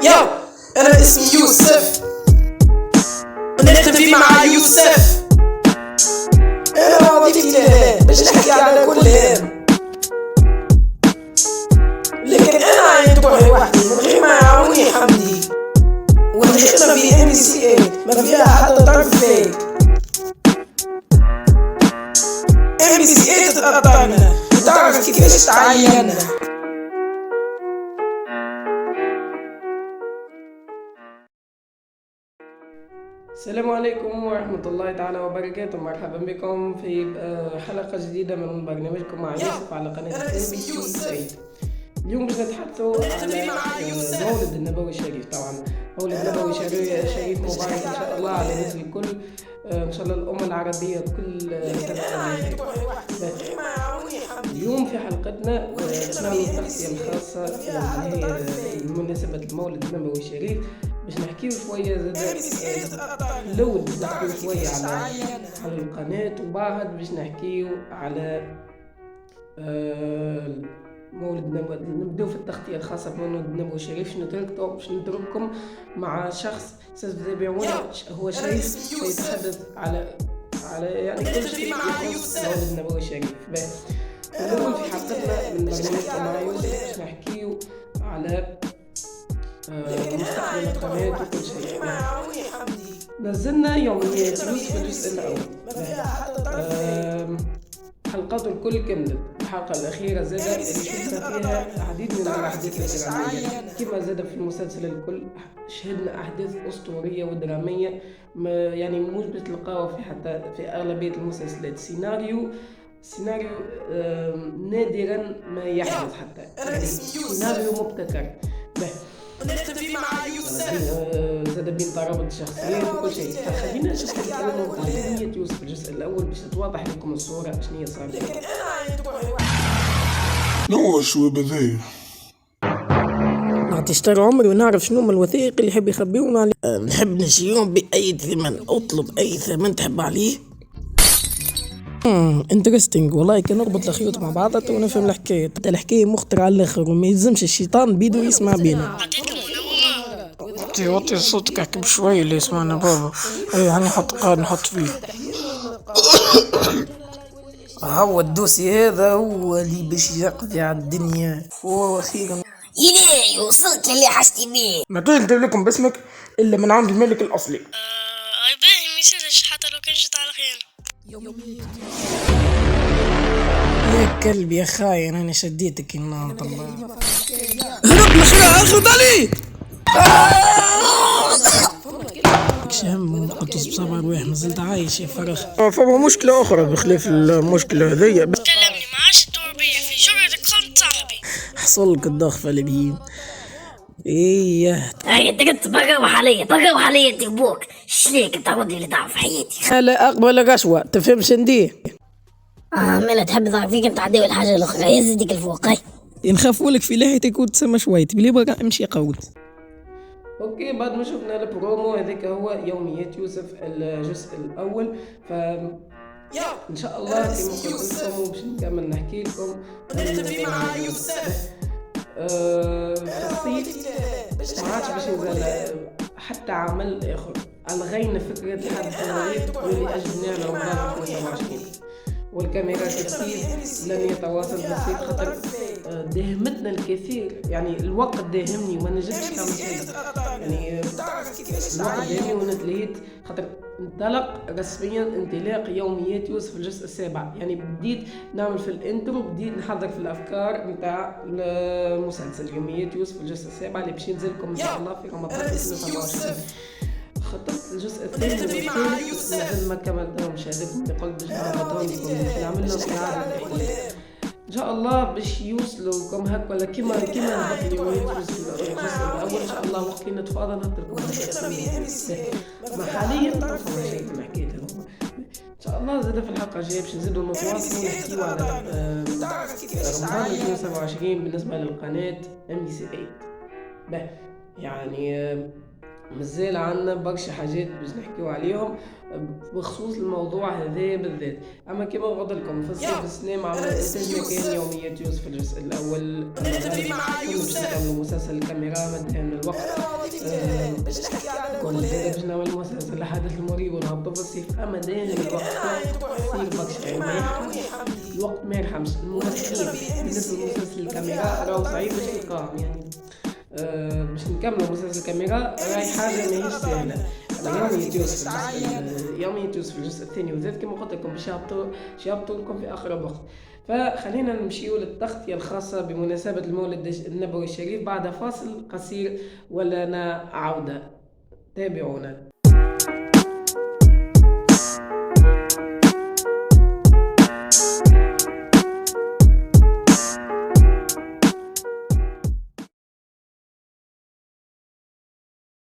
يو انا اسمي يوسف ونختفي مع يوسف. انا وظيفتي هنا باش نحكي على كلهم، لكن انا عيط روحي وحدي من غير ما يعاوني حمدي. والخدمة في MCA ما فيها حتى طرف فيك. MCA تتقطعنا وتعرف كيفاش تعيننا. السلام عليكم ورحمة الله تعالى وبركاته. مرحبا بكم في حلقة جديدة من برنامجكم مع يوسف على قناة MCA. اليوم باش نتحدثوا على مولد النبوي الشريف. طبعا مولد النبوي الشريف مبارك ان شاء الله على الناس الكل، ان شاء الله الامه العربيه كل اليوم في حلقتنا نعمل التغطيه الخاصه بمناسبه المولد النبوي الشريف، باش نحكيو شويه زاد نلود نحكيو شويه على القناه، وبعد باش نحكيو على مولد النبوي. نبداو في التغطية الخاصة بمولد النبوي الشريف. باش نترككم مع شخص ستتابعونه، هو شريف سيتحدث على يعني كل شيء يخص مولد النبوي الشريف. اليوم في حلقتنا من برنامجكم مع يوسف باش نحكيو على مستقبل القناة وكل شيء. نزلنا يوميات يوسف الجزء الأول، حلقات الكل كملت. الحلقة الأخيرة زاد اللي شفنا فيها العديد من الأحداث الدرامية، كما زاد في المسلسل الكل شهدنا أحداث أسطورية ودرامية يعني مش بتلقاوها في أغلبية المسلسلات. سيناريو نادرا ما يحدث، حتى يعني سيناريو مبتكر. نختفي مع يوسف زاد بين ترابط الشخصيات وكل شيء. فخلينا نشوف الكلام على نية يوسف الجزء الأول باش تتوضح لكم الصورة شنو صار. نوع شوي بذيء نعطي اشترى عمري ونعرف شنو من الوثائق اللي يحب يخبيهم عليه. نحب نشيهم بأي ثمن، اطلب أي ثمن تحب عليه. انترستينج والله. كان نربط الخيوط مع بعضها ونفهم الحكاية. الحكاية مخترعة على الآخر وما يلزمش الشيطان بيدو يسمع بينا. وطي صوتك، احكي بشوي اللي يسمعنا بابا. يعني نحط قاعد نحط فيه. هو الدوسي هذا هو اللي باش يقضي على الدنيا. واخيرا يلي وصلت اللي حشتي بيه. ما تقدر لكم باسمك الا من عند الملك الاصلي. باهي ميسالش حتى لو كان جيت على خير. يا كلب يا خاين، انا شديتك النار. الله هرب لخير اخذ علي. شهم قطز بصبع رواح مازلت عايش يا فرخ. فما مشكلة أخرى بخلاف المشكلة هذيا. كلمني ما عادش تدور بيا في جرتك، خنت صاحبي. حصل لك الضغفة اللي بيه. ايه انت كنت تروح عليا انت وبوك. شليك انت ودي اللي تعرف حياتي. لا أقبل قشوة تفهمش نديه. مالا تحب ضعف فيك انت عدي الحاجة الأخرى. هي زيدك الفوق. هاي نخافوا لك في لحيتك وتسمى شوية تبلي بقى امشي قول. اوكي، بعد ما شفنا البرومو هذاك هو يوميات يوسف الجزء الاول. ف ان شاء الله كما قلت لكم باش نكمل نحكي لكم نختفي مع يوسف. في الصيف ما عادش باش ينزل حتى عمل اخر. الغينا فكرة الحدث الغريب واللي اجل نعمل رمضان 2022، والكاميرا كثير لن يتواصل بسيط خاطر داهمتنا الكثير. يعني الوقت داهمني وما نجمش نعمل شيء. يعني الوقت داهمني وانا تلهيت خاطر انطلق رسميا انطلاق يوميات يوسف الجزء السابع. يعني بديت نعمل في الانترو، بديت نحضر في الافكار نتاع المسلسل يوميات يوسف الجزء السابع اللي باش ينزلكم ان شاء الله في رمضان 2027. خططت الجزء الثاني والثالث مازال ما كملتهمش. هذاك اللي قلت باش نعملهم لكم، نعمل لهم إعادة تأهيل ان شاء الله باش يوصلوا لكم هكا ولا كيما نحط اليوميات الجزء الاول ان شاء الله. وقت اللي نتفاضل نحط لكم ما حاليا ما فما شيء كما حكيت لكم. ان شاء الله زاد في الحلقه الجايه باش نزيدوا نتواصلوا ونحكيوا على رمضان 2027 بالنسبه للقناه MCA. يعني مازال عندنا برشا حاجات باش نحكيو عليهم بخصوص الموضوع هذا بالذات. اما كما قلت لكم في الصيف السنة مع انتاجنا كان يوميات يوسف الجزء الاول. كنا باش نكملوا مسلسل الكاميرا ما انتهى من الوقت. كل زاد باش نعمل مسلسل الحدث المريب ونهبطو في الصيف، أما دايما الوقت قصير برشا، يعني ما يرحمش الوقت، ما يرحمش الممثلين. بالنسبة لمسلسل الكاميرا راهو صعيب باش تلقاهم، يعني باش نكملوا مسلسل الكاميرا راهي حاجة ماهيش سهلة. يوميا يوسف الجزء الثاني، وزاد كما قلت لكم باش يهبطوا لكم في آخر وقت. فخلينا نمشيو للتغطية الخاصة بمناسبة المولد النبوي الشريف بعد فاصل قصير ولنا عودة. تابعونا.